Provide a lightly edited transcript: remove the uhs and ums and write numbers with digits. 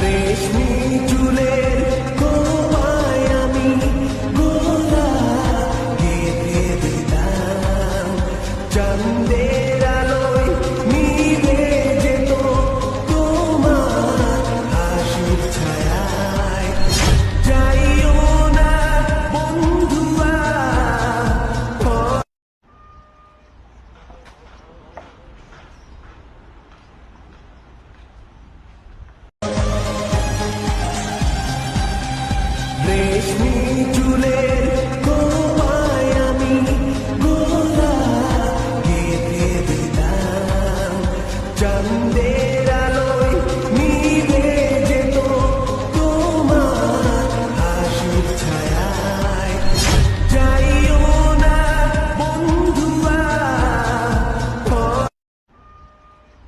রেশমি চুলের খোপায় আমি গোলাপ গেঁথে দিতাম, চাঁদের আলোয় নিভে যেত তোমার হাসির ছায়ায়। যাইও না বন্ধুয়া, রেশমি চুলের খোপায় আমি গোলাপ গেঁথে দিতাম, চাঁদের